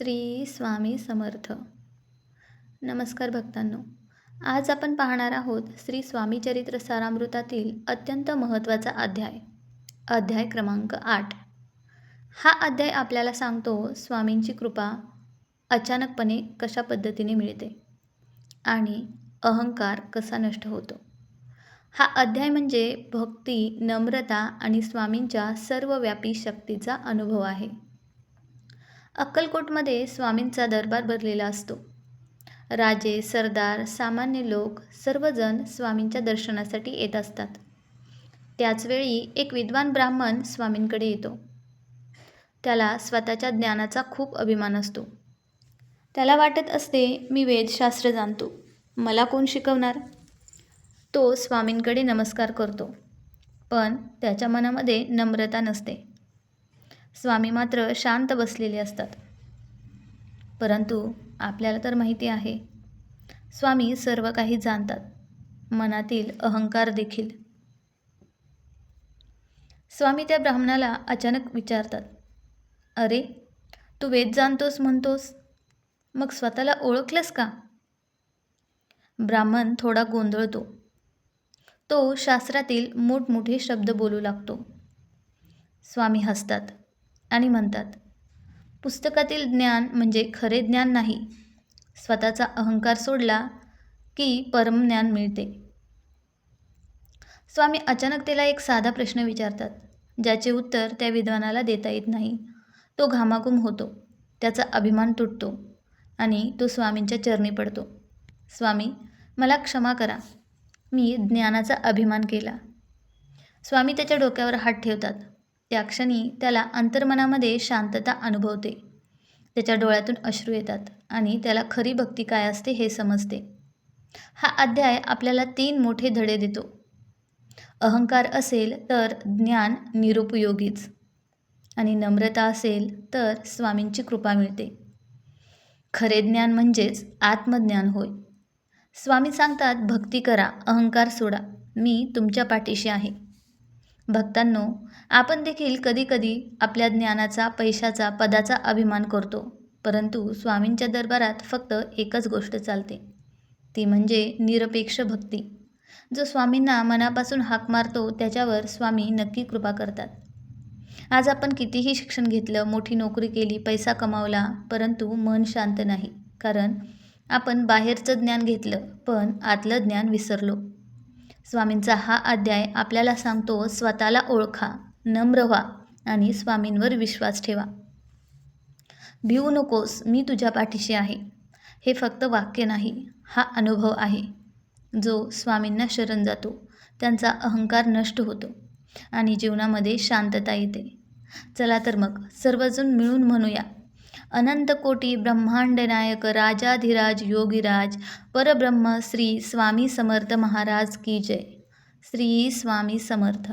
श्री स्वामी समर्थ. नमस्कार भक्तांनो. आज आपण पाहणार आहोत श्री स्वामी चरित्र सारामृतातील अत्यंत महत्त्वाचा अध्याय क्रमांक 8. हा अध्याय आपल्याला सांगतो स्वामींची कृपा अचानकपणे कशा पद्धतीने मिळते आणि अहंकार कसा नष्ट होतो. हा अध्याय म्हणजे भक्ती, नम्रता आणि स्वामींच्या सर्वव्यापी शक्तीचा अनुभव आहे. अक्कलकोटमध्ये स्वामींचा दरबार भरलेला असतो. राजे, सरदार, सामान्य लोक सर्वजण स्वामींच्या दर्शनासाठी येत असतात. त्याचवेळी एक विद्वान ब्राह्मण स्वामींकडे येतो. त्याला स्वतःच्या ज्ञानाचा खूप अभिमान असतो. त्याला वाटत असते, मी वेदशास्त्र जाणतो, मला कोण शिकवणार. तो स्वामींकडे नमस्कार करतो, पण त्याच्या मनामध्ये नम्रता नसते. स्वामी मात्र शांत बसलेले असतात. परंतु आपल्याला तर माहिती आहे, स्वामी सर्व काही जाणतात, मनातील अहंकार देखील. स्वामी त्या ब्राह्मणाला अचानक विचारतात, अरे, तू वेद जाणतोस म्हणतोस, मग स्वतःला ओळखलंस का? ब्राह्मण थोडा गोंधळतो. तो शास्त्रातील मोठमोठे शब्द बोलू लागतो. स्वामी हसतात आणि म्हणतात, पुस्तकातील ज्ञान म्हणजे खरे ज्ञान नाही. स्वतःचा अहंकार सोडला की परमज्ञान मिळते. स्वामी अचानक त्याला एक साधा प्रश्न विचारतात, ज्याचे उत्तर त्या विद्वानाला देता येत नाही. तो घामाघूम होतो, त्याचा अभिमान तुटतो आणि तो स्वामींच्या चरणी पडतो. स्वामी, मला क्षमा करा, मी ज्ञानाचा अभिमान केला. स्वामी त्याच्या डोक्यावर हात ठेवतात. त्या क्षणी त्याला अंतर्मनामध्ये शांतता अनुभवते. त्याच्या डोळ्यातून अश्रू येतात आणि त्याला खरी भक्ती काय असते हे समजते. हा अध्याय आपल्याला 3 मोठे धडे देतो. अहंकार असेल तर ज्ञान निरुपयोगीच, आणि नम्रता असेल तर स्वामींची कृपा मिळते. खरे ज्ञान म्हणजेच आत्मज्ञान होय. स्वामी सांगतात, भक्ती करा, अहंकार सोडा, मी तुमच्या पाठीशी आहे. भक्तांनो, आपण देखील कधीकधी आपल्या ज्ञानाचा, पैशाचा, पदाचा अभिमान करतो. परंतु स्वामींच्या दरबारात फक्त एकच गोष्ट चालते, ती म्हणजे निरपेक्ष भक्ती. जो स्वामींना मनापासून हाक मारतो त्याच्यावर स्वामी नक्की कृपा करतात. आज आपण कितीही शिक्षण घेतलं, मोठी नोकरी केली, पैसा कमावला, परंतु मन शांत नाही, कारण आपण बाहेरचं ज्ञान घेतलं पण आतलं ज्ञान विसरलो. स्वामींचा हा अध्याय आपल्याला सांगतो, स्वतःला ओळखा, नम्र व्हा आणि स्वामींवर विश्वास ठेवा. भिवू नकोस, मी तुझ्या पाठीशी आहे. हे फक्त वाक्य नाही, हा अनुभव आहे. जो स्वामींना शरण जातो त्यांचा अहंकार नष्ट होतो आणि जीवनामध्ये शांतता येते. चला तर मग सर्वजण मिळून म्हणूया, अनंत कोटी ब्रह्मांड नायक राजाधिराज योगीराज परब्रह्म श्री स्वामी समर्थ महाराज की जय. श्री स्वामी समर्थ.